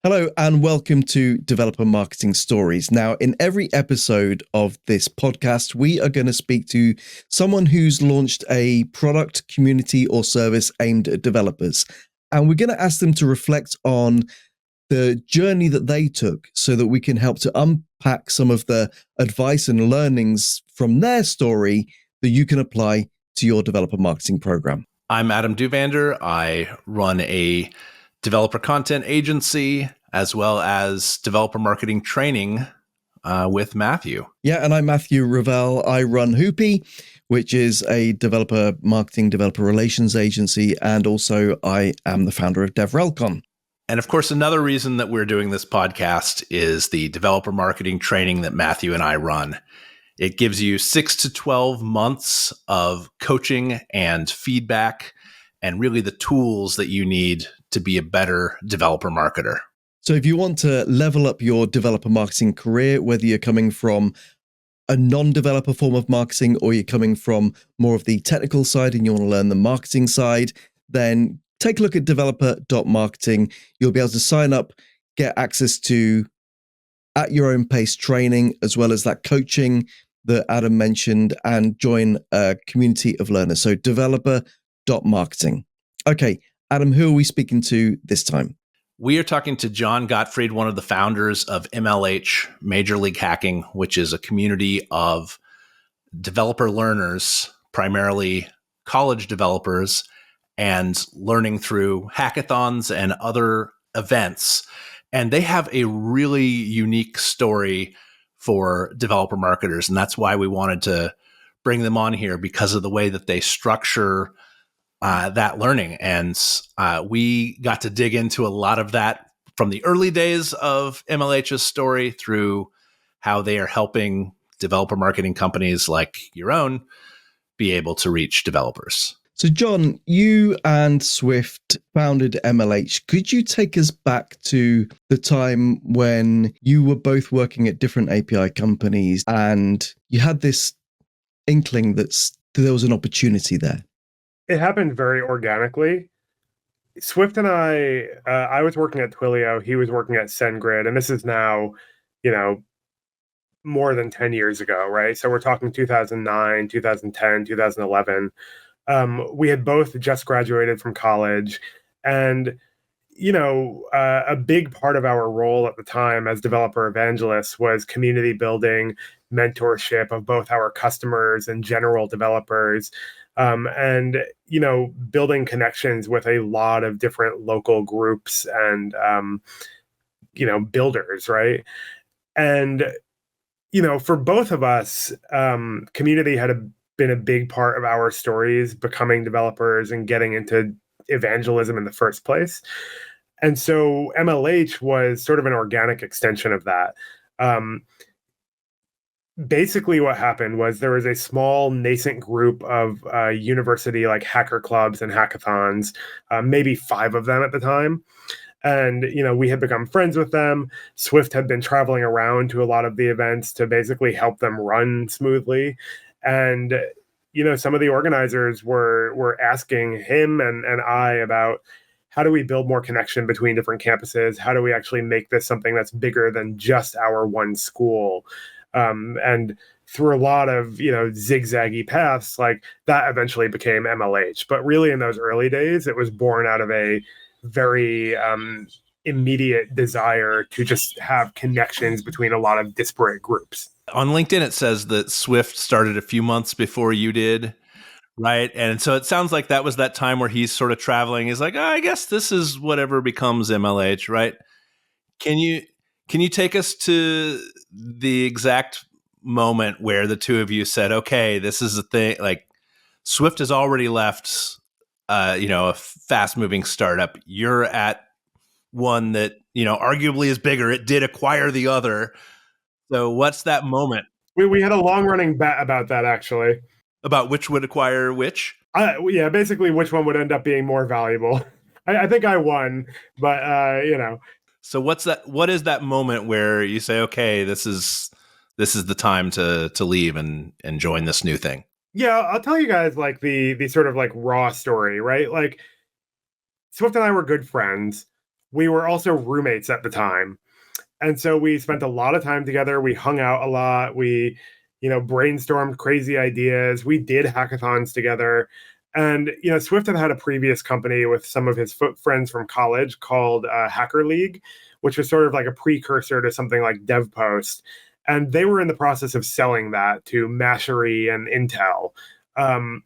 Hello and welcome to Developer Marketing Stories. Now, in every episode of this podcast, we are going to speak to someone who's launched a product, community, or service aimed at developers. And we're going to ask them to reflect on the journey that they took so that we can help to unpack some of the advice and learnings from their story that you can apply to your developer marketing program. I'm Adam Duvander. I run a developer content agency as well as developer marketing training with Matthew. Yeah, and I'm Matthew Ravel. I run Hoopy, which is a developer marketing, developer relations agency, and also I am the founder of DevRelcon. And of course, another reason that we're doing this podcast is the developer marketing training that Matthew and I run. It gives you 6 to 12 months of coaching and feedback and really the tools that you need to be a better developer marketer. So if you want to level up your developer marketing career, whether you're coming from a non-developer form of marketing or you're coming from more of the technical side and you want to learn the marketing side, then take a look at developer.marketing. You'll be able to sign up, get access to at your own pace training, as well as that coaching that Adam mentioned, and join a community of learners. So developer.marketing. Okay, Adam, who are we speaking to this time? We are talking to Jon Gottfried, one of the founders of MLH, Major League Hacking, which is a community of developer learners, primarily college developers, and learning through hackathons and other events. And they have a really unique story for developer marketers. And that's why we wanted to bring them on here, because of the way that they structure that learning. And we got to dig into a lot of that from the early days of MLH's story through how they are helping developer marketing companies like your own be able to reach developers. So, Jon, you and Swift founded MLH. Could you take us back to the time when you were both working at different API companies and you had this inkling that there was an opportunity there? It happened very organically. Swift and I was working at Twilio, he was working at SendGrid, and this is now, more than 10 years ago, right? So we're talking 2009, 2010, 2011. We had both just graduated from college, and a big part of our role at the time as developer evangelists was community building, mentorship of both our customers and general developers, and building connections with a lot of different local groups and builders, right? And for both of us, community had been a big part of our stories, becoming developers and getting into evangelism in the first place. And so MLH was sort of an organic extension of that. Basically what happened was there was a small nascent group of university like hacker clubs and hackathons, maybe 5 of them at the time. And, we had become friends with them. Swift had been traveling around to a lot of the events to basically help them run smoothly. And, some of the organizers were asking him and I about, how do we build more connection between different campuses? How do we actually make this something that's bigger than just our one school? And through a lot of, zigzaggy paths, like that eventually became MLH. But really in those early days, it was born out of a very immediate desire to just have connections between a lot of disparate groups. On LinkedIn, it says that Swift started a few months before you did, right? And so it sounds like that was that time where he's sort of traveling. He's like, I guess this is whatever becomes MLH, right? Can you take us to the exact moment where the two of you said, okay, this is the thing, like Swift has already left, a fast moving startup. You're at one that, arguably is bigger. It did acquire the other. So what's that moment? We had a long running bet about that, actually. About which would acquire which? Yeah, basically which one would end up being more valuable. I think I won, but So what is that moment where you say, okay, this is the time to leave and join this new thing? Yeah, I'll tell you guys like the sort of like raw story, right? Like Swift and I were good friends. we were also roommates at the time. And so we spent a lot of time together. We hung out a lot. We, brainstormed crazy ideas. We did hackathons together. And, Swift had a previous company with some of his friends from college called Hacker League, which was sort of like a precursor to something like DevPost. And they were in the process of selling that to Mashery and Intel. And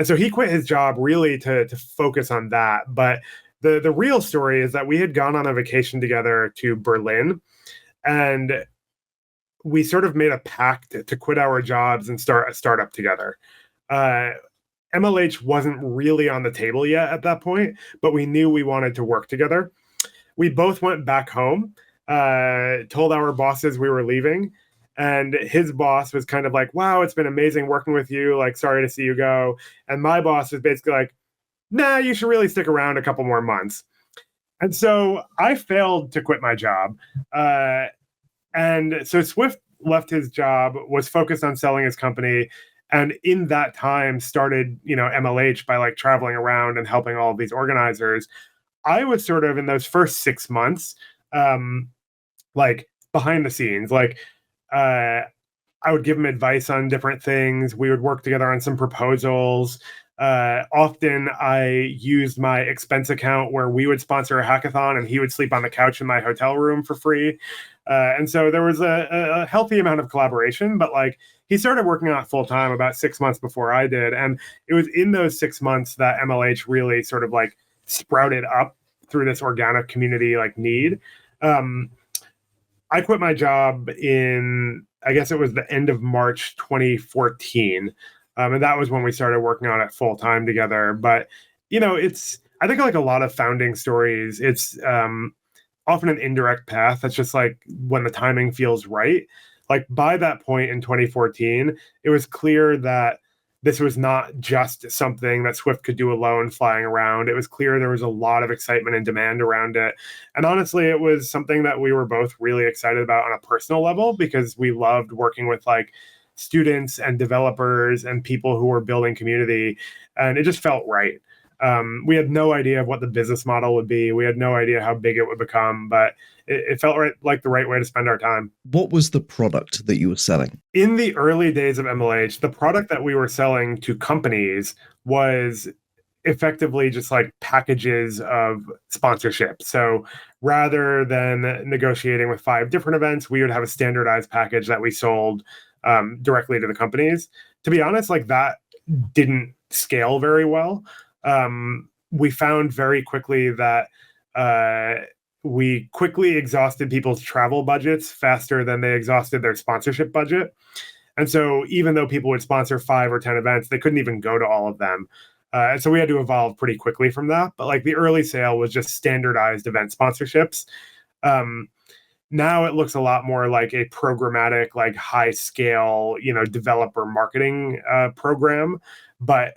so he quit his job really to focus on that. But the real story is that we had gone on a vacation together to Berlin, and we sort of made a pact to quit our jobs and start a startup together. MLH wasn't really on the table yet at that point, but we knew we wanted to work together. We both went back home, told our bosses we were leaving, and his boss was kind of like, wow, it's been amazing working with you. Like, sorry to see you go. And my boss was basically like, nah, you should really stick around a couple more months. And so I failed to quit my job. And so Swift left his job, was focused on selling his company, and in that time started, MLH by like traveling around and helping all of these organizers. I was sort of in those first 6 months, like behind the scenes, like I would give him advice on different things. We would work together on some proposals. Often I used my expense account where we would sponsor a hackathon and he would sleep on the couch in my hotel room for free. And so there was a healthy amount of collaboration, but like he started working on it full time about 6 months before I did. And it was in those 6 months that MLH really sort of like sprouted up through this organic community like need. I quit my job in, I guess it was the end of March 2014. And that was when we started working on it full time together. But, I think like a lot of founding stories, it's often an indirect path. That's just like when the timing feels right. Like by that point in 2014, it was clear that this was not just something that Swift could do alone flying around. It was clear there was a lot of excitement and demand around it. And honestly, it was something that we were both really excited about on a personal level because we loved working with like students and developers and people who were building community. And it just felt right. We had no idea of what the business model would be. We had no idea how big it would become, but it felt like the right way to spend our time. What was the product that you were selling? In the early days of MLH, the product that we were selling to companies was effectively just like packages of sponsorship. So rather than negotiating with 5 different events, we would have a standardized package that we sold directly to the companies. To be honest, like that didn't scale very well. We found very quickly that we quickly exhausted people's travel budgets faster than they exhausted their sponsorship budget. And so even though people would sponsor 5 or 10 events, they couldn't even go to all of them. And so we had to evolve pretty quickly from that. But like the early sale was just standardized event sponsorships. Now it looks a lot more like a programmatic, like high scale, developer marketing program. But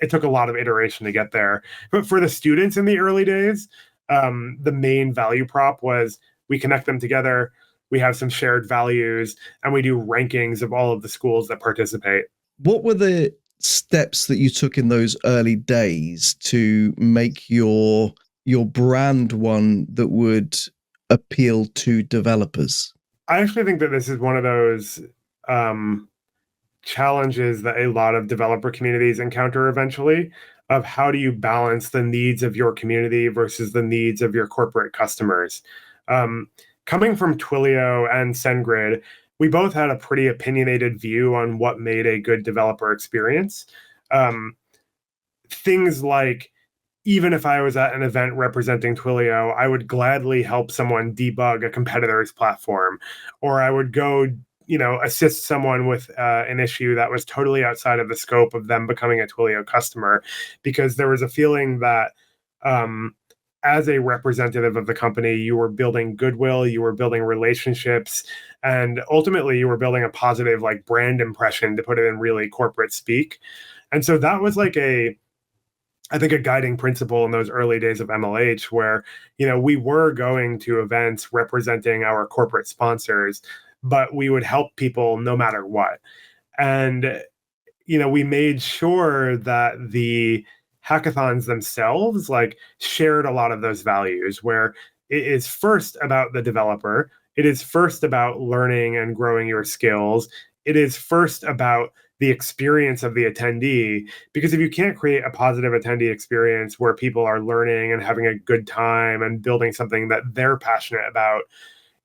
it took a lot of iteration to get there. But for the students in the early days, the main value prop was we connect them together, we have some shared values, and we do rankings of all of the schools that participate. What were the steps that you took in those early days to make your brand one that would appeal to developers? I actually think that this is one of those challenges that a lot of developer communities encounter eventually, of how do you balance the needs of your community versus the needs of your corporate customers. Coming from Twilio and SendGrid, we both had a pretty opinionated view on what made a good developer experience. Things like, even if I was at an event representing Twilio, I would gladly help someone debug a competitor's platform, or I would go, assist someone with an issue that was totally outside of the scope of them becoming a Twilio customer, because there was a feeling that as a representative of the company, you were building goodwill, you were building relationships, and ultimately you were building a positive like brand impression, to put it in really corporate speak. And so that was like I think a guiding principle in those early days of MLH, where, we were going to events representing our corporate sponsors, but we would help people no matter what. And, we made sure that the hackathons themselves like shared a lot of those values, where it is first about the developer, it is first about learning and growing your skills, it is first about the experience of the attendee. Because if you can't create a positive attendee experience where people are learning and having a good time and building something that they're passionate about,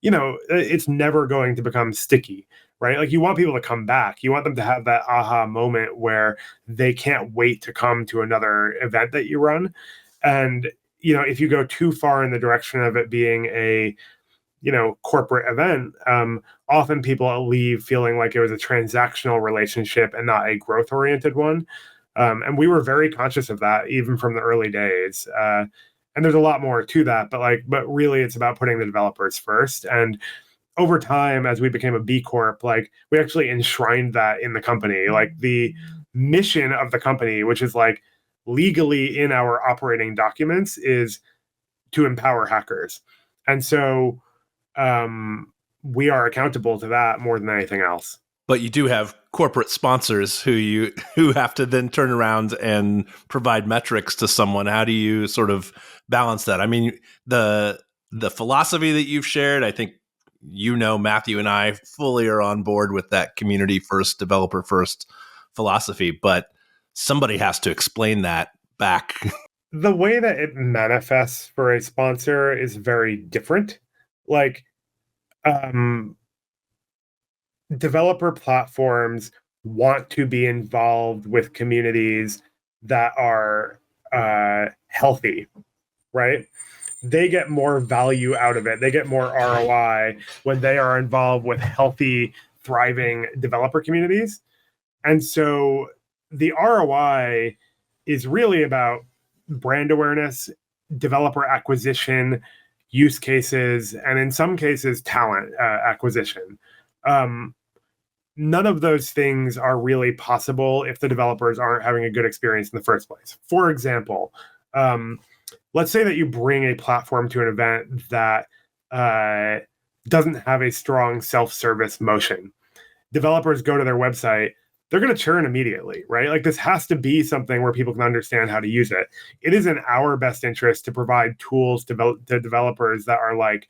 it's never going to become sticky, right? Like, you want people to come back. You want them to have that aha moment where they can't wait to come to another event that you run. And, if you go too far in the direction of it being a, corporate event, often people leave feeling like it was a transactional relationship and not a growth oriented one. And we were very conscious of that even from the early days. And there's a lot more to that, but really it's about putting the developers first. And over time, as we became a B Corp, like, we actually enshrined that in the company. Like, the mission of the company, which is like legally in our operating documents, is to empower hackers. And so we are accountable to that more than anything else. But you do have corporate sponsors who have to then turn around and provide metrics to someone. How do you sort of balance that? I mean, the philosophy that you've shared, I think, Matthew and I fully are on board with that community first, developer first philosophy, but somebody has to explain that back. The way that it manifests for a sponsor is very different. Like, developer platforms want to be involved with communities that are healthy, right? They get more value out of it. They get more ROI when they are involved with healthy, thriving developer communities. And so the ROI is really about brand awareness, developer acquisition, use cases, and in some cases, talent acquisition. None of those things are really possible if the developers aren't having a good experience in the first place. For example, let's say that you bring a platform to an event that doesn't have a strong self-service motion. Developers go to their website, they're going to churn immediately, right? Like, this has to be something where people can understand how to use it. It is in our best interest to provide tools to developers that are like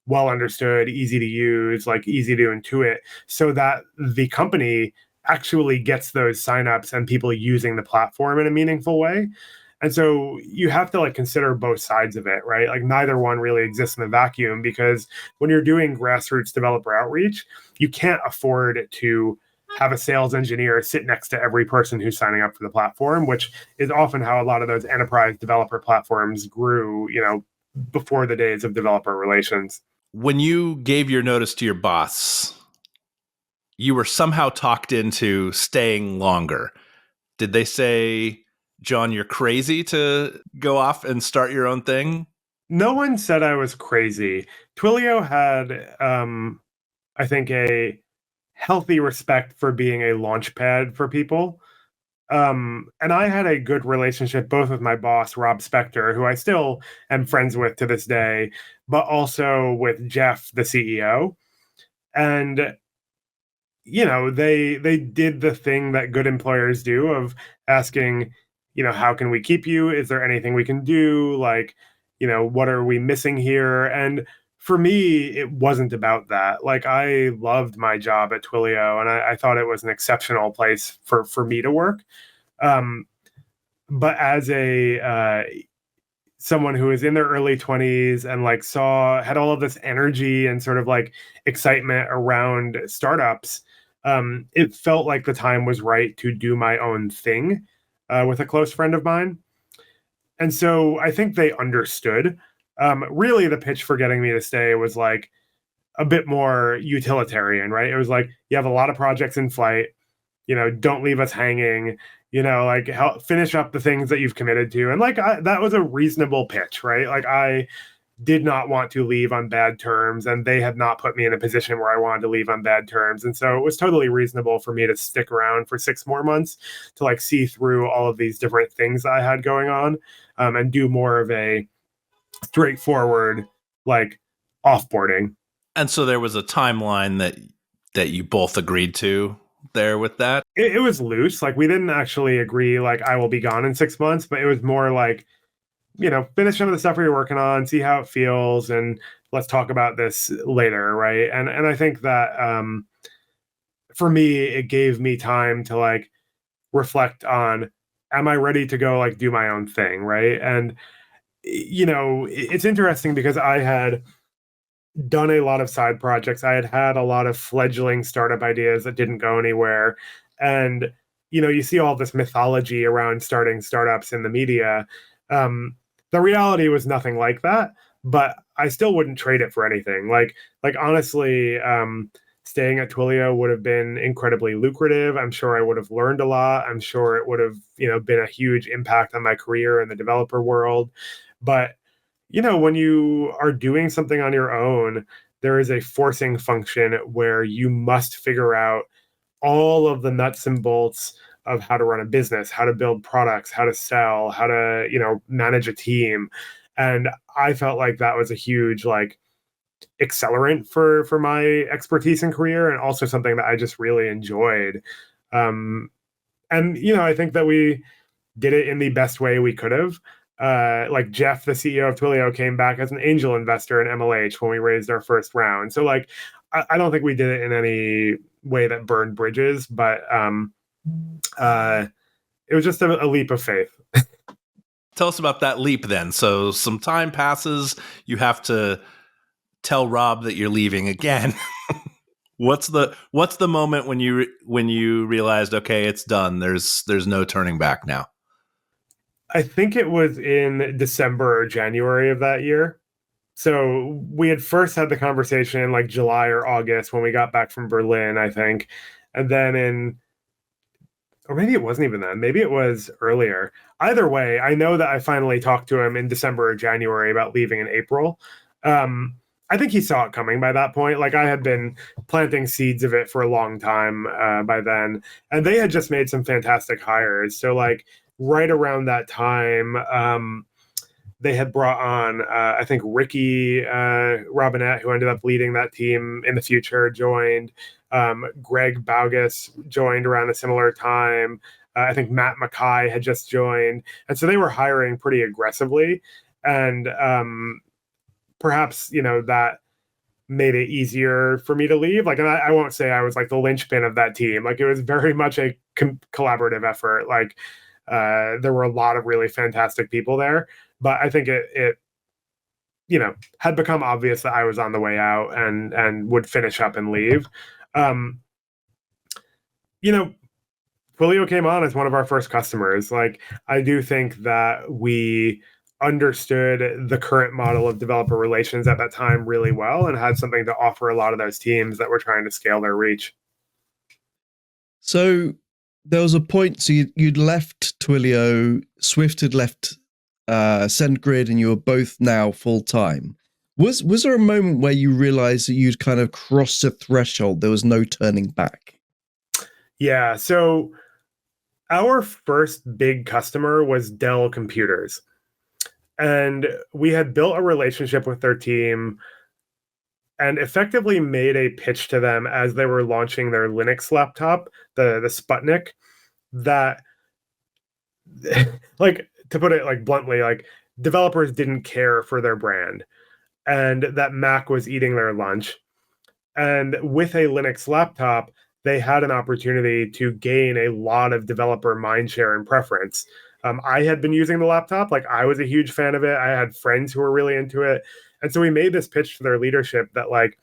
well understood, easy to use, like easy to intuit, so that the company actually gets those signups and people using the platform in a meaningful way. And so you have to like consider both sides of it, right? Like, neither one really exists in a vacuum, because when you're doing grassroots developer outreach, you can't afford to have a sales engineer sit next to every person who's signing up for the platform, which is often how a lot of those enterprise developer platforms grew, before the days of developer relations. When you gave your notice to your boss, you were somehow talked into staying longer. Did they say, Jon, you're crazy to go off and start your own thing? No one said I was crazy. Twilio had, I think, a healthy respect for being a launch pad for people. And I had a good relationship both with my boss, Rob Spector, who I still am friends with to this day, but also with Jeff, the CEO. And, they did the thing that good employers do of asking, how can we keep you? Is there anything we can do? Like, what are we missing here? And for me, it wasn't about that. Like, I loved my job at Twilio, and I thought it was an exceptional place for me to work. But as a someone who is in their early 20s and like had all of this energy and sort of like excitement around startups, it felt like the time was right to do my own thing with a close friend of mine. And so I think they understood. Really, the pitch for getting me to stay was like a bit more utilitarian, right? It was like, you have a lot of projects in flight, don't leave us hanging, like, help finish up the things that you've committed to. And like, that was a reasonable pitch, right? Like, I did not want to leave on bad terms, and they had not put me in a position where I wanted to leave on bad terms. And so it was totally reasonable for me to stick around for 6 more months to like see through all of these different things I had going on, and do more of a straightforward, like, offboarding. And so there was a timeline that you both agreed to there with that? it was loose. Like, we didn't actually agree, like, I will be gone in 6 months, but it was more like, finish some of the stuff we were working on, see how it feels, and let's talk about this later, right? And I think that for me, it gave me time to like reflect on, am I ready to go like do my own thing, right? And it's interesting because I had done a lot of side projects. I had had a lot of fledgling startup ideas that didn't go anywhere. And, you see all this mythology around starting startups in the media. The reality was nothing like that, but I still wouldn't trade it for anything. Like honestly, staying at Twilio would have been incredibly lucrative. I'm sure I would have learned a lot. I'm sure it would have, been a huge impact on my career in the developer world. But when you are doing something on your own, there is a forcing function where you must figure out all of the nuts and bolts of how to run a business, how to build products, how to sell, how to, manage a team. And I felt like that was a huge like accelerant for my expertise and career, and also something that I just really enjoyed. And I think that we did it in the best way we could have. Like Jeff, the CEO of Twilio, came back as an angel investor in MLH when we raised our first round. So like, I don't think we did it in any way that burned bridges, but it was just a leap of faith. Tell us about that leap then. So some time passes, you have to tell Rob that you're leaving again. What's the moment when you realized, okay, it's done. There's no turning back now? I think it was in December or January of that year. So we had first had the conversation in like July or August when we got back from Berlin, I think. And then or maybe it wasn't even then. Maybe it was earlier. Either way, I know that I finally talked to him in December or January about leaving in April. I think he saw it coming by that point. Like, I had been planting seeds of it for a long time by then, and they had just made some fantastic hires. So like right around that time, they had brought on, I think Ricky Robinette, who ended up leading that team in the future, joined. Greg Baugus joined around a similar time. I think Matt Mackay had just joined. And so they were hiring pretty aggressively. And perhaps, that made it easier for me to leave. Like, and I won't say I was like the linchpin of that team. Like, it was very much a collaborative effort. Like, there were a lot of really fantastic people there. But I think it had become obvious that I was on the way out and would finish up and leave. Twilio came on as one of our first customers. Like, I do think that we understood the current model of developer relations at that time really well and had something to offer a lot of those teams that were trying to scale their reach. So there was a point, so you'd left Twilio, Swift had left SendGrid, and you were both now full-time. Was there a moment where you realized that you'd kind of crossed a threshold, there was no turning back? Yeah, so our first big customer was Dell Computers. And we had built a relationship with their team and effectively made a pitch to them as they were launching their Linux laptop, the Sputnik, that like, to put it like bluntly, like, developers didn't care for their brand and that Mac was eating their lunch. And with a Linux laptop, they had an opportunity to gain a lot of developer mindshare and preference. I had been using the laptop. Like, I was a huge fan of it. I had friends who were really into it. And so we made this pitch to their leadership that like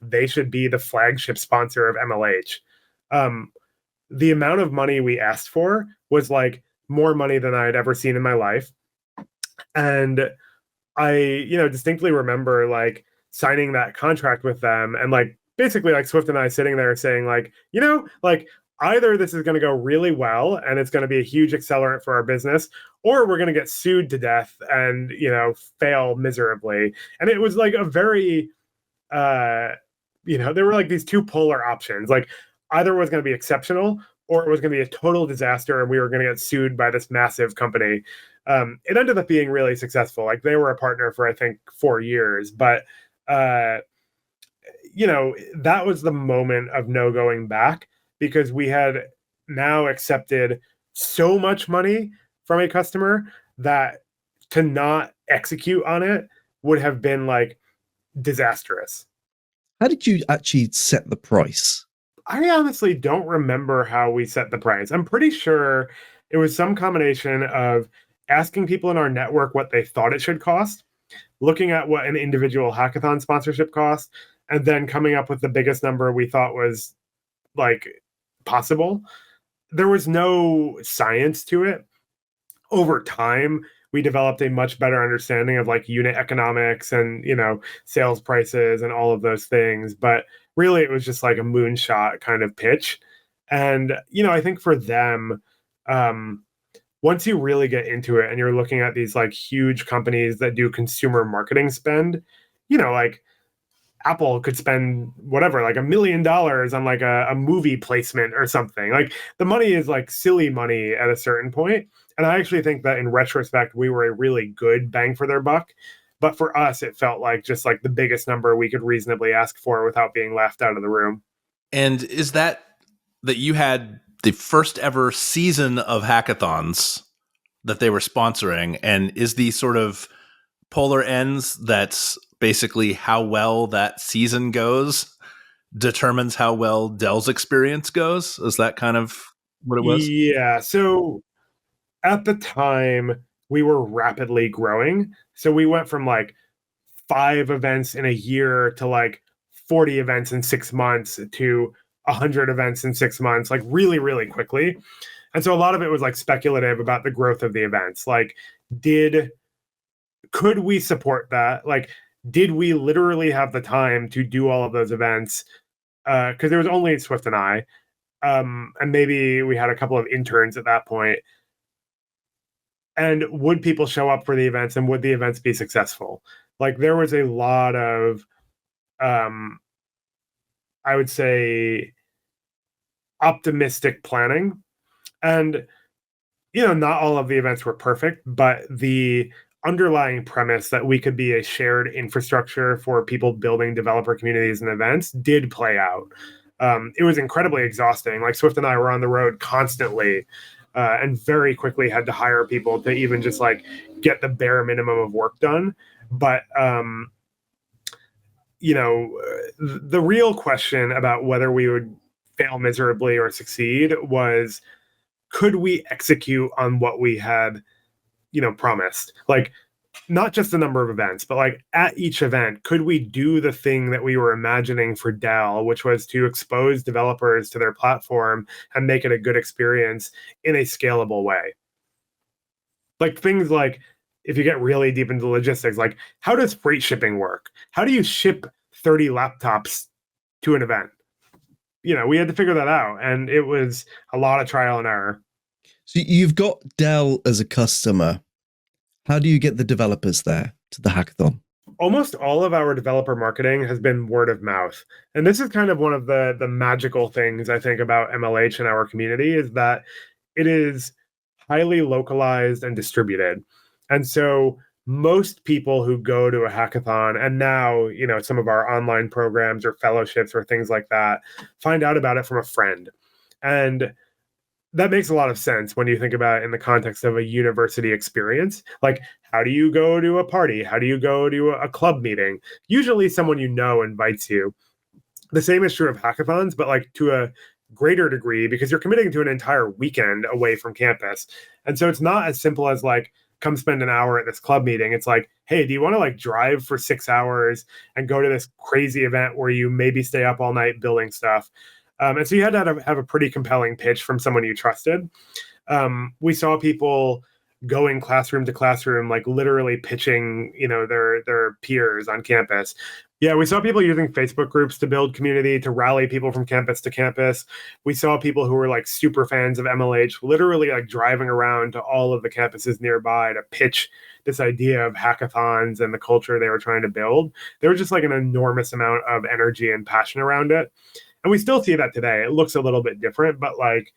they should be the flagship sponsor of MLH. The amount of money we asked for was like more money than I had ever seen in my life. And I, distinctly remember like signing that contract with them and like basically like Swift and I sitting there saying like, like, either this is going to go really well and it's going to be a huge accelerant for our business, or we're going to get sued to death and, fail miserably. And it was like a very, there were like these two polar options. Like, either it was going to be exceptional or it was going to be a total disaster and we were going to get sued by this massive company. It ended up being really successful. Like, they were a partner for, I think, 4 years, but, that was the moment of no going back, because we had now accepted so much money from a customer that to not execute on it would have been like disastrous. How did you actually set the price? I honestly don't remember how we set the price. I'm pretty sure it was some combination of asking people in our network what they thought it should cost, looking at what an individual hackathon sponsorship cost, and then coming up with the biggest number we thought was like possible. There was no science to it. Over time, we developed a much better understanding of like unit economics and, sales prices and all of those things. But really, it was just like a moonshot kind of pitch. And, I think for them, once you really get into it and you're looking at these like huge companies that do consumer marketing spend, like Apple could spend whatever, like $1 million on like a movie placement or something. Like the money is like silly money at a certain point. And I actually think that in retrospect, we were a really good bang for their buck. But for us, it felt like just like the biggest number we could reasonably ask for without being laughed out of the room. And is that you had the first ever season of hackathons that they were sponsoring? And is the sort of polar ends that's basically how well that season goes determines how well Dell's experience goes? Is that kind of what it was? Yeah. So at the time, we were rapidly growing. So we went from like 5 events in a year to like 40 events in 6 months to 100 events in 6 months, like really, really quickly. And so a lot of it was like speculative about the growth of the events. Like, could we support that? Like, did we literally have the time to do all of those events? Because there was only Swift and I, and maybe we had a couple of interns at that point. And would people show up for the events, and would the events be successful? Like, there was a lot of, I would say, optimistic planning. And, not all of the events were perfect, but the underlying premise that we could be a shared infrastructure for people building developer communities and events did play out. It was incredibly exhausting. Like Swift and I were on the road constantly, and very quickly had to hire people to even just like get the bare minimum of work done. But the real question about whether we would fail miserably or succeed was, could we execute on what we had promised? Like, not just the number of events, but like at each event, could we do the thing that we were imagining for Dell, which was to expose developers to their platform and make it a good experience in a scalable way? Like things like, if you get really deep into logistics, like how does freight shipping work? How do you ship 30 laptops to an event? We had to figure that out, and it was a lot of trial and error. So you've got Dell as a customer. How do you get the developers there to the hackathon? Almost all of our developer marketing has been word of mouth. And this is kind of one of the magical things I think about MLH and our community, is that it is highly localized and distributed. And so most people who go to a hackathon, and now, some of our online programs or fellowships or things like that, find out about it from a friend. And that makes a lot of sense when you think about it in the context of a university experience. Like, how do you go to a party? How do you go to a club meeting? Usually someone invites you. The same is true of hackathons, but like to a greater degree, because you're committing to an entire weekend away from campus. And so it's not as simple as like, come spend an hour at this club meeting. It's like, hey, do you want to like drive for 6 hours and go to this crazy event where you maybe stay up all night building stuff? And so you had to have a pretty compelling pitch from someone you trusted. We saw people going classroom to classroom, like literally pitching, their peers on campus. Yeah, we saw people using Facebook groups to build community, to rally people from campus to campus. We saw people who were like super fans of MLH, literally like driving around to all of the campuses nearby to pitch this idea of hackathons and the culture they were trying to build. There was just like an enormous amount of energy and passion around it. And we still see that today. It looks a little bit different, but like,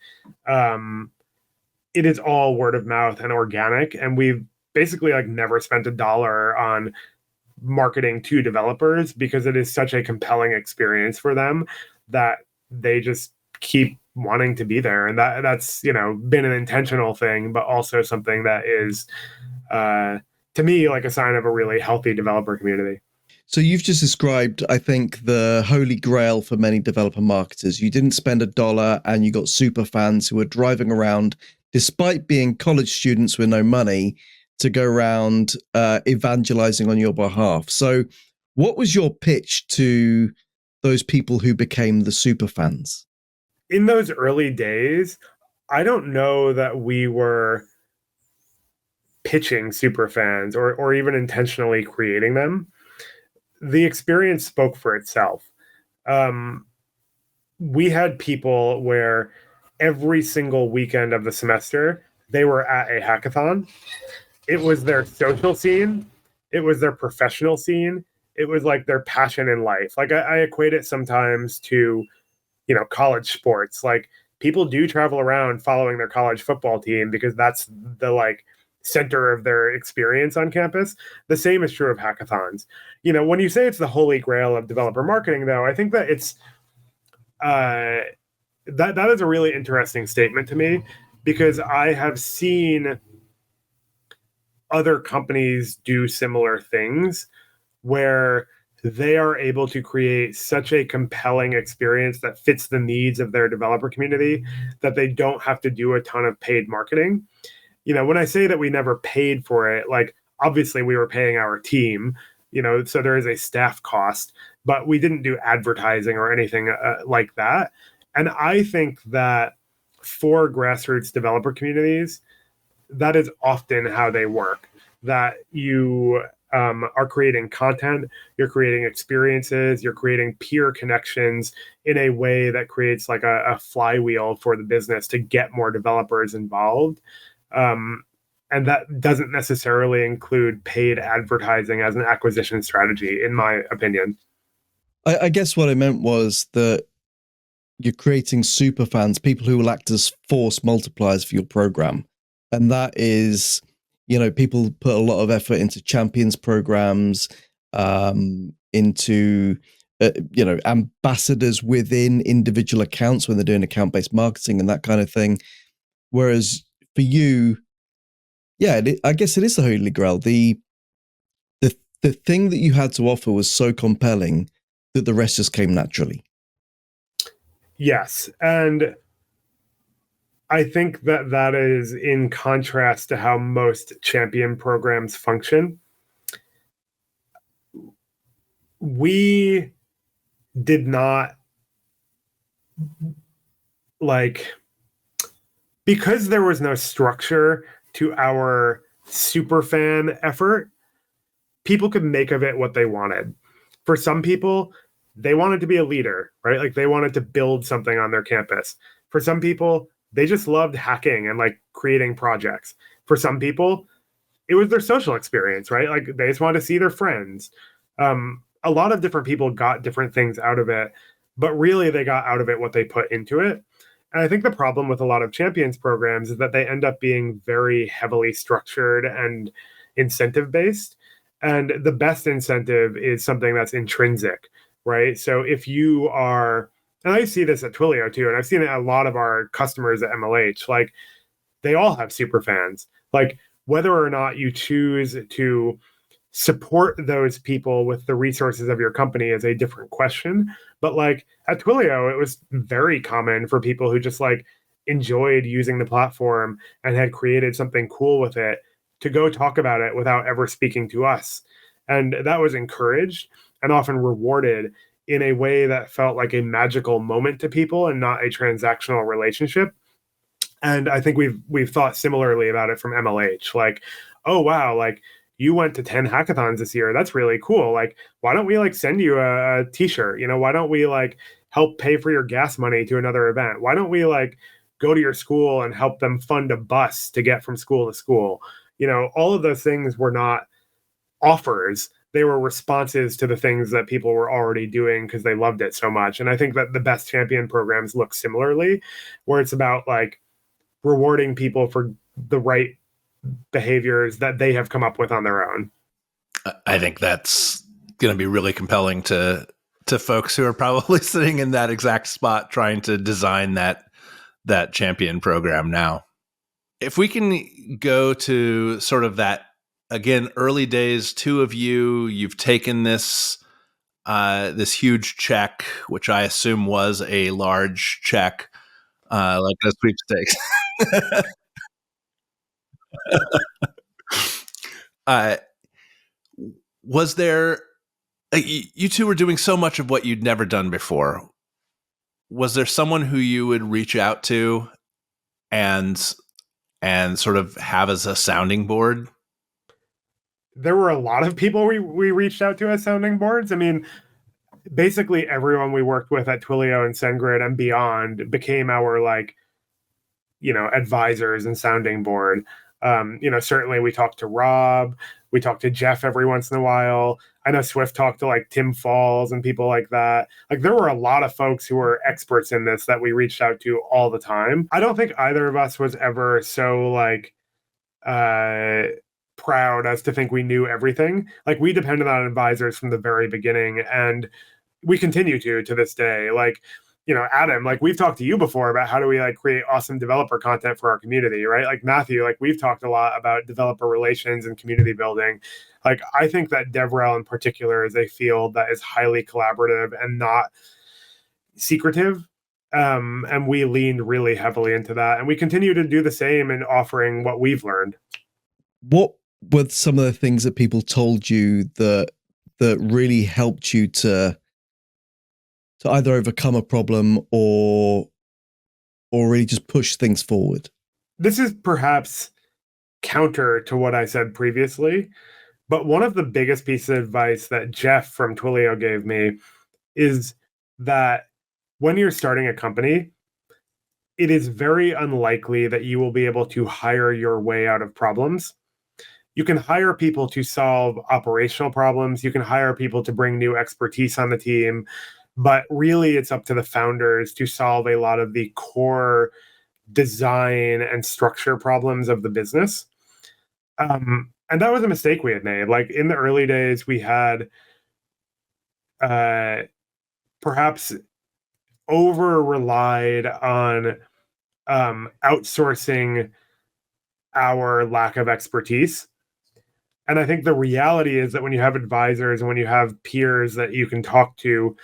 it is all word of mouth and organic. And we've basically like never spent $1 on marketing to developers, because it is such a compelling experience for them that they just keep wanting to be there. And that's, been an intentional thing, but also something that is, to me, like a sign of a really healthy developer community. So you've just described, I think, the holy grail for many developer marketers. You didn't spend $1 and you got super fans who are driving around, despite being college students with no money, to go around evangelizing on your behalf. So what was your pitch to those people who became the super fans? In those early days, I don't know that we were pitching super fans or even intentionally creating them. The experience spoke for itself. We had people where every single weekend of the semester, they were at a hackathon. It was their social scene. It was their professional scene. It was like their passion in life. Like I equate it sometimes to, college sports. Like people do travel around following their college football team because that's the center of their experience on campus. The same is true of hackathons. When you say it's the holy grail of developer marketing, though, I think that it's that is a really interesting statement to me, because I have seen other companies do similar things where they are able to create such a compelling experience that fits the needs of their developer community that they don't have to do a ton of paid marketing. When I say that we never paid for it, like obviously we were paying our team, so there is a staff cost, but we didn't do advertising or anything like that. And I think that for grassroots developer communities, that is often how they work, that you are creating content, you're creating experiences, you're creating peer connections in a way that creates like a flywheel for the business to get more developers involved. And that doesn't necessarily include paid advertising as an acquisition strategy, in my opinion. I guess what I meant was that you're creating super fans, people who will act as force multipliers for your program. And that is, people put a lot of effort into champions programs, into, ambassadors within individual accounts when they're doing account-based marketing and that kind of thing. Whereas for you, I guess it is the holy grail. The thing that you had to offer was so compelling that the rest just came naturally. Yes. And I think that is in contrast to how most champion programs function. We did not because there was no structure to our super fan effort, people could make of it what they wanted. For some people, they wanted to be a leader, right? Like they wanted to build something on their campus. For some people, they just loved hacking and creating projects. For some people, it was their social experience, right? Like they just wanted to see their friends. A lot of different people got different things out of it, but really they got out of it what they put into it. And I think the problem with a lot of champions programs is that they end up being very heavily structured and incentive based. And the best incentive is something that's intrinsic, right? So if you are, and I see this at Twilio too, and I've seen it at a lot of our customers at MLH, they all have super fans. Whether or not you choose to support those people with the resources of your company is a different question. But at Twilio, it was very common for people who just enjoyed using the platform and had created something cool with it to go talk about it without ever speaking to us. And that was encouraged and often rewarded in a way that felt like a magical moment to people and not a transactional relationship. And I think we've thought similarly about it from MLH. Oh wow, you went to 10 hackathons this year. That's really cool. Why don't we send you a t-shirt? Why don't we help pay for your gas money to another event? Why don't we go to your school and help them fund a bus to get from school to school? All of those things were not offers. They were responses to the things that people were already doing because they loved it so much. And I think that the best champion programs look similarly, where it's about rewarding people for the right behaviors that they have come up with on their own. I think that's going to be really compelling to folks who are probably sitting in that exact spot trying to design that that champion program now. If we can go to sort of that, again, early days, two of you've taken this this huge check, which I assume was a large check, like a sweepstakes. Was there, you two were doing so much of what you'd never done before. Was there someone who you would reach out to and sort of have as a sounding board? There were a lot of people we reached out to as sounding boards. I mean, basically everyone we worked with at Twilio and SendGrid and beyond became our advisors and sounding board. Certainly we talked to Rob, we talked to Jeff every once in a while. I know Swift talked to like Tim Falls and people like that. Like there were a lot of folks who were experts in this that we reached out to all the time. I don't think either of us was ever so proud as to think we knew everything. Like we depended on advisors from the very beginning, and we continue to this day. Like, Adam, like we've talked to you before about how do we like create awesome developer content for our community, right? Like Matthew, like we've talked a lot about developer relations and community building. Like I think that DevRel in particular is a field that is highly collaborative and not secretive. And we leaned really heavily into that. And we continue to do the same in offering what we've learned. What were some of the things that people told you that really helped you to either overcome a problem or really just push things forward? This is perhaps counter to what I said previously, but one of the biggest pieces of advice that Jeff from Twilio gave me is that when you're starting a company, it is very unlikely that you will be able to hire your way out of problems. You can hire people to solve operational problems. You can hire people to bring new expertise on the team. But really, it's up to the founders to solve a lot of the core design and structure problems of the business. And that was a mistake we had made. Like in the early days, we had perhaps over-relied on outsourcing our lack of expertise. And I think the reality is that when you have advisors and when you have peers that you can talk to,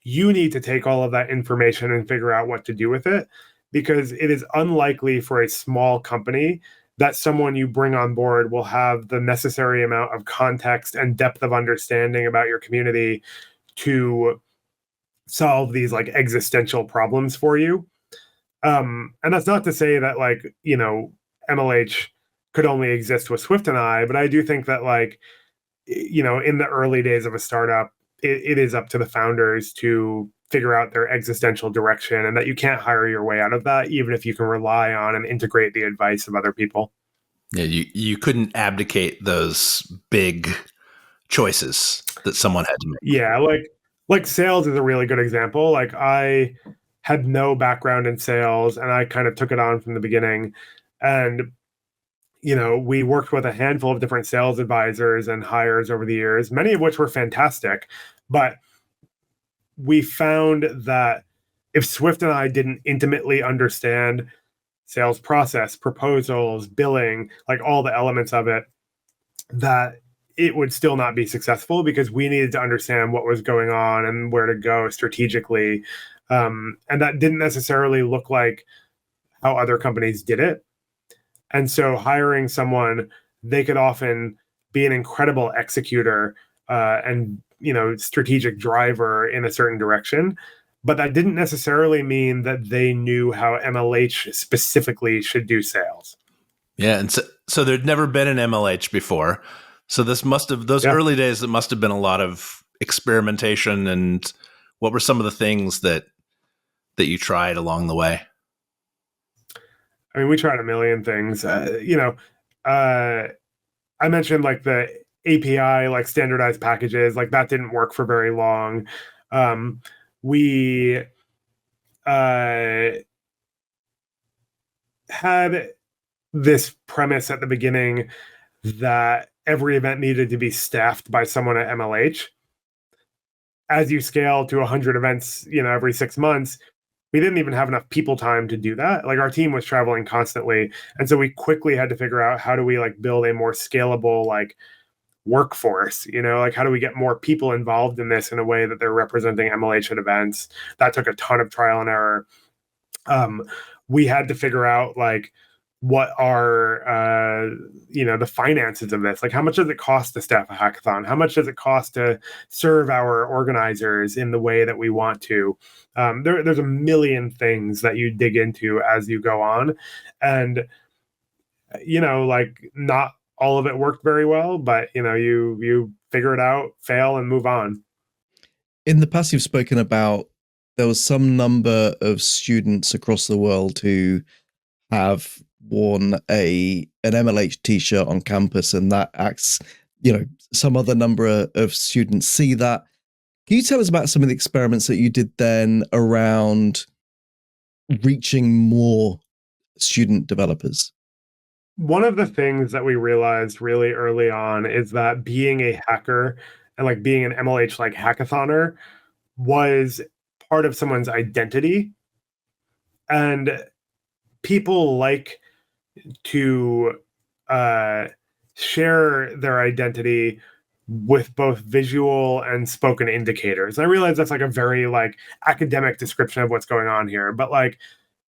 you need to take all of that information and figure out what to do with it, because it is unlikely for a small company that someone you bring on board will have the necessary amount of context and depth of understanding about your community to solve these like existential problems for you. And that's not to say that MLH could only exist with Swift and I, but I do think that in the early days of a startup, it is up to the founders to figure out their existential direction, and that you can't hire your way out of that, even if you can rely on and integrate the advice of other people. Yeah, you couldn't abdicate those big choices that someone had to make. Yeah, like sales is a really good example. Like I had no background in sales, and I kind of took it on from the beginning. And we worked with a handful of different sales advisors and hires over the years, many of which were fantastic. But we found that if Swift and I didn't intimately understand sales process, proposals, billing, like all the elements of it, that it would still not be successful, because we needed to understand what was going on and where to go strategically. And that didn't necessarily look like how other companies did it. And so hiring someone, they could often be an incredible executor and strategic driver in a certain direction. But that didn't necessarily mean that they knew how MLH specifically should do sales. Yeah, and so there'd never been an MLH before. So this must have, those early days, it must have been a lot of experimentation. And what were some of the things that you tried along the way? I mean, we tried a million things. I mentioned like the API, like standardized packages, like that didn't work for very long. We had this premise at the beginning that every event needed to be staffed by someone at MLH. As you scale to 100 events, every 6 months, we didn't even have enough people time to do that. Like our team was traveling constantly. And so we quickly had to figure out how do we like build a more scalable, like workforce, like how do we get more people involved in this in a way that they're representing MLH at events. That took a ton of trial and error. We had to figure out like what are the finances of this, like how much does it cost to staff a hackathon, how much does it cost to serve our organizers in the way that we want to. There's a million things that you dig into as you go on, and like not all of it worked very well, but you figure it out, fail, and move on. In the past, you've spoken about there was some number of students across the world who have worn an MLH t-shirt on campus, and that acts, some other number of students see that. Can you tell us about some of the experiments that you did then around reaching more student developers? One of the things that we realized really early on is that being a hacker and like being an MLH like hackathoner was part of someone's identity. And people like to share their identity with both visual and spoken indicators. And I realize that's like a very like academic description of what's going on here, but like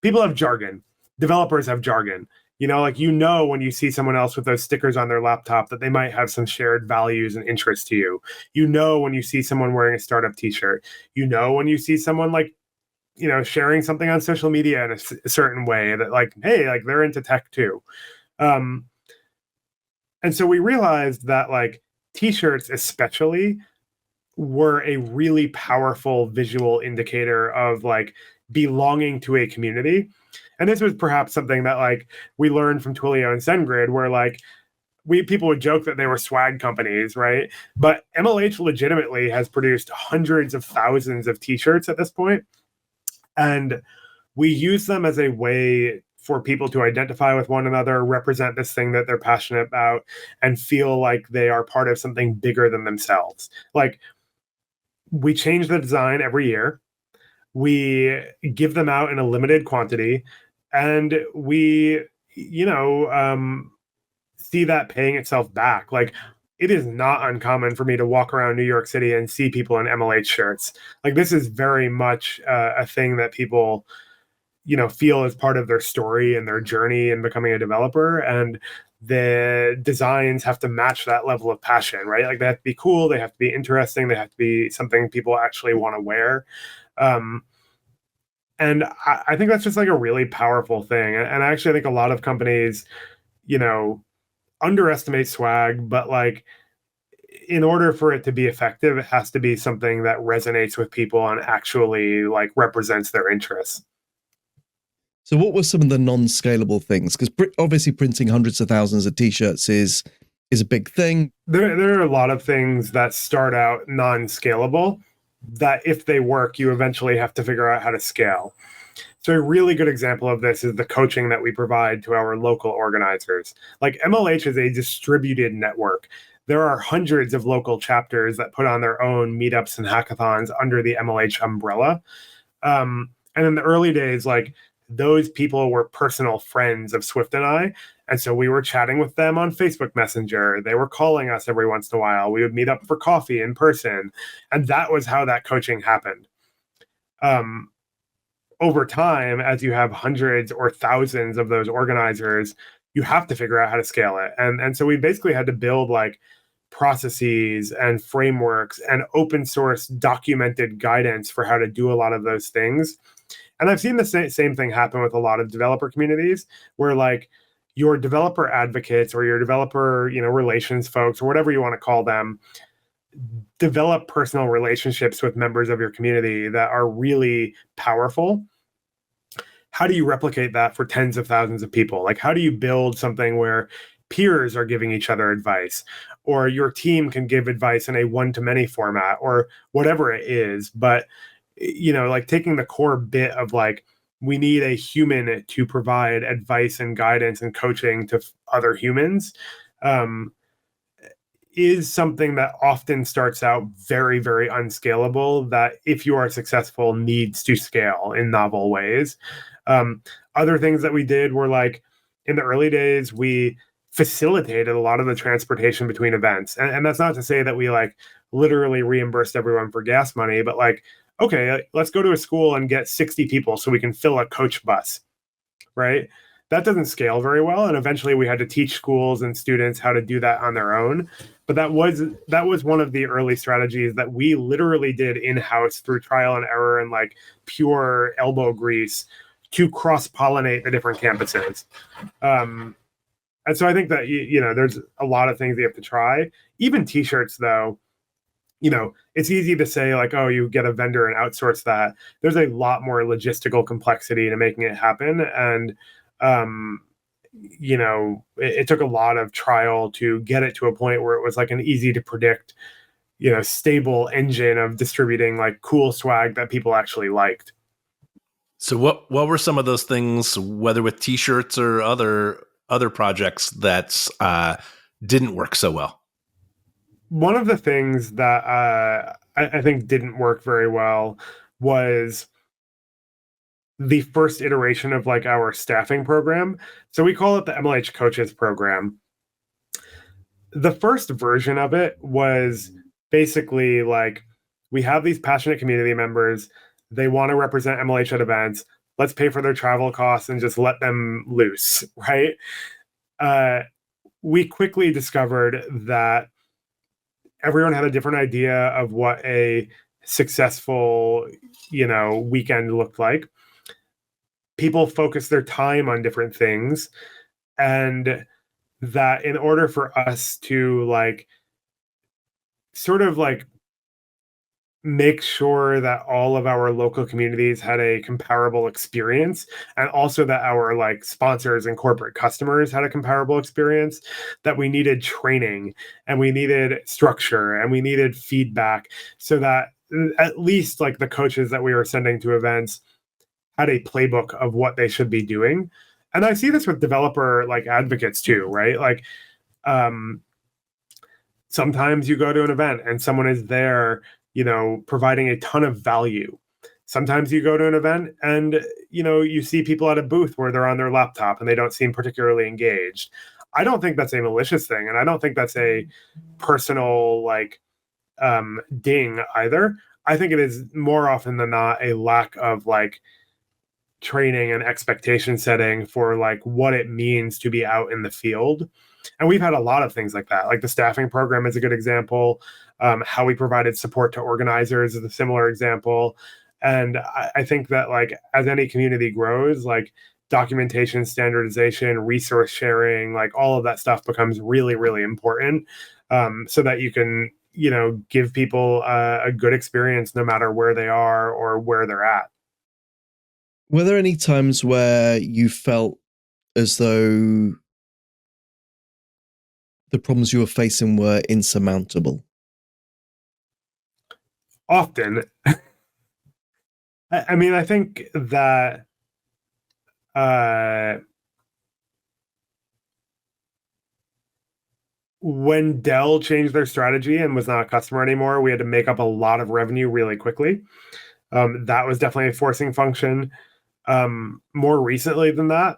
people have jargon, developers have jargon. Like when you see someone else with those stickers on their laptop that they might have some shared values and interests to you. When you see someone wearing a startup t-shirt. When you see someone like sharing something on social media in a certain way that like, hey, like they're into tech too. And so we realized that like t-shirts especially were a really powerful visual indicator of like belonging to a community. And this was perhaps something that like we learned from Twilio and SendGrid, where like people would joke that they were swag companies, right? But MLH legitimately has produced hundreds of thousands of t-shirts at this point. And we use them as a way for people to identify with one another, represent this thing that they're passionate about, and feel like they are part of something bigger than themselves. Like we change the design every year. We give them out in a limited quantity, and we, see that paying itself back. Like it is not uncommon for me to walk around New York City and see people in MLH shirts. Like this is very much a thing that people, feel as part of their story and their journey in becoming a developer. And the designs have to match that level of passion, right? Like they have to be cool, they have to be interesting, they have to be something people actually want to wear. And I think that's just like a really powerful thing. And I actually think a lot of companies, underestimate swag, but like in order for it to be effective, it has to be something that resonates with people and actually like represents their interests. So what were some of the non-scalable things? Because obviously printing hundreds of thousands of t-shirts is a big thing. There are a lot of things that start out non-scalable that if they work, you eventually have to figure out how to scale. So a really good example of this is the coaching that we provide to our local organizers. Like MLH is a distributed network. There are hundreds of local chapters that put on their own meetups and hackathons under the MLH umbrella. And in the early days, like those people were personal friends of Swift and I. And so we were chatting with them on Facebook Messenger. They were calling us every once in a while. We would meet up for coffee in person. And that was how that coaching happened. Over time, as you have hundreds or thousands of those organizers, you have to figure out how to scale it. And so we basically had to build like processes and frameworks and open source documented guidance for how to do a lot of those things. And I've seen the same thing happen with a lot of developer communities where like your developer advocates or your developer, relations folks or whatever you want to call them, develop personal relationships with members of your community that are really powerful. How do you replicate that for tens of thousands of people? Like, how do you build something where peers are giving each other advice, or your team can give advice in a one-to-many format, or whatever it is? But, like taking the core bit of like, we need a human to provide advice and guidance and coaching to other humans. is something that often starts out very, very unscalable, that if you are successful needs to scale in novel ways. Other things that we did were like, in the early days, we facilitated a lot of the transportation between events. And that's not to say that we like literally reimbursed everyone for gas money, but like, okay, let's go to a school and get 60 people so we can fill a coach bus, right? That doesn't scale very well. And eventually we had to teach schools and students how to do that on their own. But that was one of the early strategies that we literally did in-house through trial and error and like pure elbow grease to cross-pollinate the different campuses. And so I think that, you know, there's a lot of things you have to try. Even t-shirts, though, you know, it's easy to say like, oh, you get a vendor and outsource that. There's a lot more logistical complexity to making it happen. And, you know, it took a lot of trial to get it to a point where it was like an easy to predict, you know, stable engine of distributing like cool swag that people actually liked. So what were some of those things, whether with t-shirts or other projects, that didn't work so well? One of the things that I think didn't work very well was the first iteration of like our staffing program. So we call it the MLH Coaches Program. The first version of it was basically like, we have these passionate community members. They want to represent MLH at events. Let's pay for their travel costs and just let them loose, right? We quickly discovered that everyone had a different idea of what a successful, you know, weekend looked like. People focused their time on different things, and that in order for us to like sort of like make sure that all of our local communities had a comparable experience, and also that our like sponsors and corporate customers had a comparable experience, that we needed training and we needed structure and we needed feedback, so that at least like the coaches that we were sending to events had a playbook of what they should be doing. And I see this with developer like advocates too, right? Like sometimes you go to an event and someone is there, you know, providing a ton of value. Sometimes you go to an event and, you know, you see people at a booth where they're on their laptop and they don't seem particularly engaged. I don't think that's a malicious thing. And I don't think that's a personal, like, ding either. I think it is more often than not a lack of, like, training and expectation setting for, like, what it means to be out in the field. And we've had a lot of things like that. Like the staffing program is a good example. How we provided support to organizers is a similar example. And I think that like as any community grows, like documentation, standardization, resource sharing, like all of that stuff becomes really, really important, so that you can, you know, give people a good experience no matter where they are or where they're at. Were there any times where you felt as though the problems you were facing were insurmountable? Often. I mean, I think that when Dell changed their strategy and was not a customer anymore, we had to make up a lot of revenue really quickly. That was definitely a forcing function. More recently than that,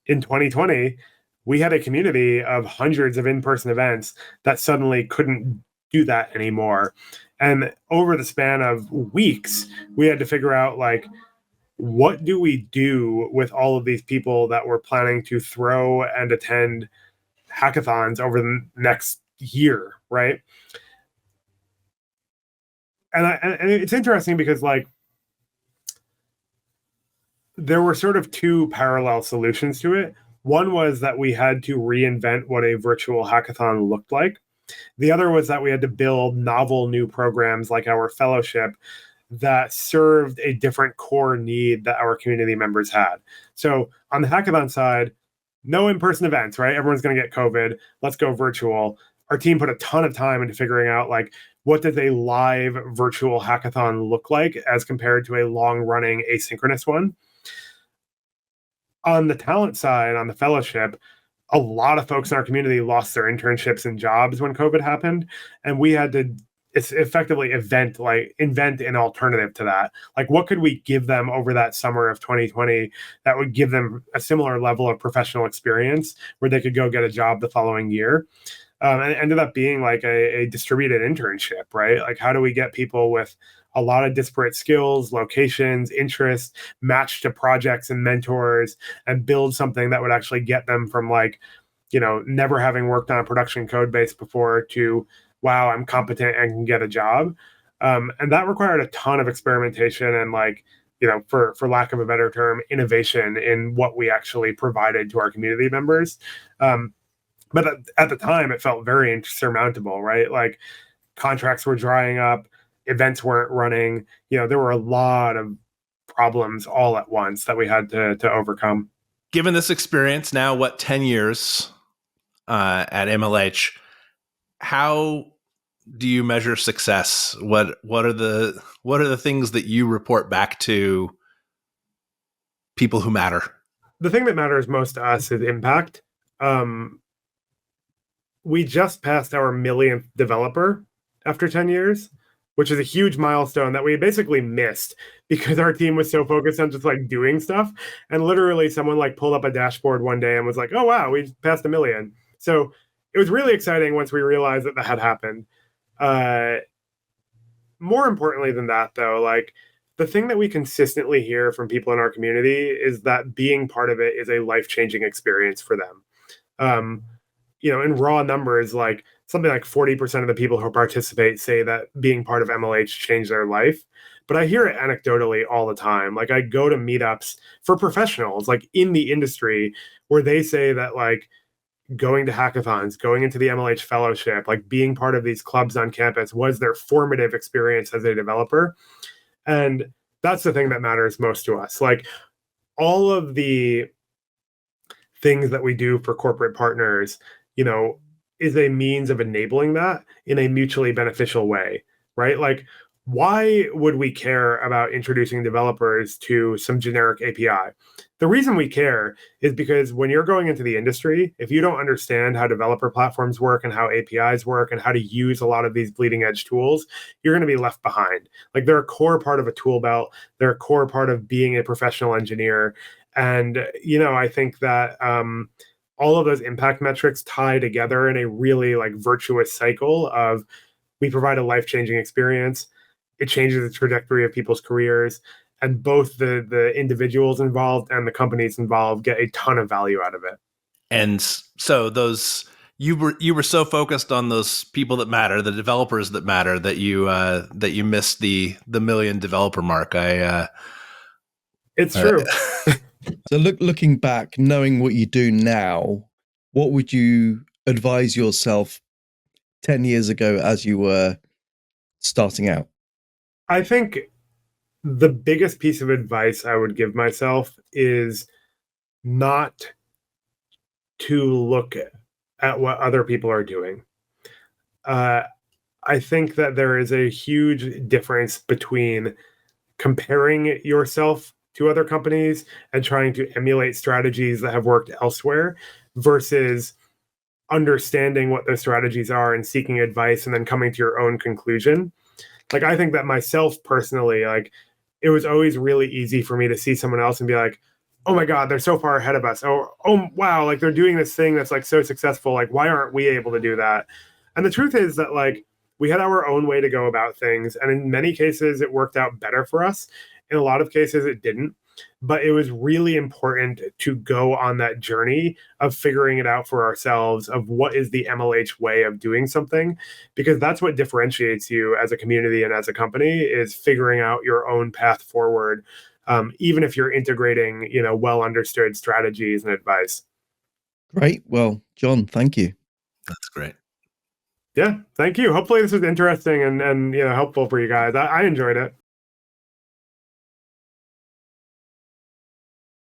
in 2020, we had a community of hundreds of in-person events that suddenly couldn't do that anymore. And over the span of weeks, we had to figure out, like, what do we do with all of these people that were planning to throw and attend hackathons over the next year, right? And it's interesting because, like, there were sort of two parallel solutions to it. One was that we had to reinvent what a virtual hackathon looked like. The other was that we had to build novel new programs like our fellowship that served a different core need that our community members had. So on the hackathon side, no in-person events, right? Everyone's going to get COVID. Let's go virtual. Our team put a ton of time into figuring out, like, what does a live virtual hackathon look like as compared to a long-running asynchronous one? On the talent side, on the fellowship, a lot of folks in our community lost their internships and jobs when COVID happened, and we had to effectively invent an alternative to that. Like, what could we give them over that summer of 2020 that would give them a similar level of professional experience where they could go get a job the following year? And it ended up being like a distributed internship, right? Like, how do we get people with a lot of disparate skills, locations, interests matched to projects and mentors and build something that would actually get them from, like, never having worked on a production code base before to, wow, I'm competent and can get a job. And that required a ton of experimentation and, like, for lack of a better term, innovation in what we actually provided to our community members. But at the time, it felt very insurmountable, right? Like, contracts were drying up, events weren't running. There were a lot of problems all at once that we had to overcome. Given this experience now, 10 years at MLH, how do you measure success? What are the things that you report back to people who matter? The thing that matters most to us is impact. We just passed our millionth developer after 10 years, which is a huge milestone that we basically missed because our team was so focused on just, like, doing stuff. And literally someone, like, pulled up a dashboard one day and was like, oh, wow, we passed 1 million. So it was really exciting once we realized that had happened. More importantly than that, though, like, the thing that we consistently hear from people in our community is that being part of it is a life-changing experience for them. In raw numbers, like, something like 40% of the people who participate say that being part of MLH changed their life. But I hear it anecdotally all the time. Like, I go to meetups for professionals, like, in the industry, where they say that, like, going to hackathons, going into the MLH fellowship, like, being part of these clubs on campus was their formative experience as a developer. And that's the thing that matters most to us. Like, all of the things that we do for corporate partners, is a means of enabling that in a mutually beneficial way, right? Like, why would we care about introducing developers to some generic API? The reason we care is because when you're going into the industry, if you don't understand how developer platforms work and how APIs work and how to use a lot of these bleeding edge tools, you're going to be left behind. Like, they're a core part of a tool belt. They're a core part of being a professional engineer. And, I think that all of those impact metrics tie together in a really, like, virtuous cycle of, we provide a life-changing experience. It changes the trajectory of people's careers, and both the individuals involved and the companies involved get a ton of value out of it. And so you were so focused on those people that matter, the developers that matter, that you missed the million developer mark. It's true. So looking back, knowing what you do now, what would you advise yourself 10 years ago as you were starting out? I think the biggest piece of advice I would give myself is not to look at what other people are doing. I think that there is a huge difference between comparing yourself to other companies and trying to emulate strategies that have worked elsewhere versus understanding what those strategies are and seeking advice and then coming to your own conclusion. Like, I think that myself personally, like, it was always really easy for me to see someone else and be like, oh my God, they're so far ahead of us. Oh wow, like, they're doing this thing that's, like, so successful. Like, why aren't we able to do that? And the truth is that, like, we had our own way to go about things. And in many cases, it worked out better for us. In a lot of cases, it didn't. But it was really important to go on that journey of figuring it out for ourselves, of what is the MLH way of doing something, because that's what differentiates you as a community and as a company, is figuring out your own path forward, even if you're integrating, well understood strategies and advice. Great. Well, Jon, thank you. That's great. Yeah, thank you. Hopefully this was interesting and helpful for you guys. I enjoyed it.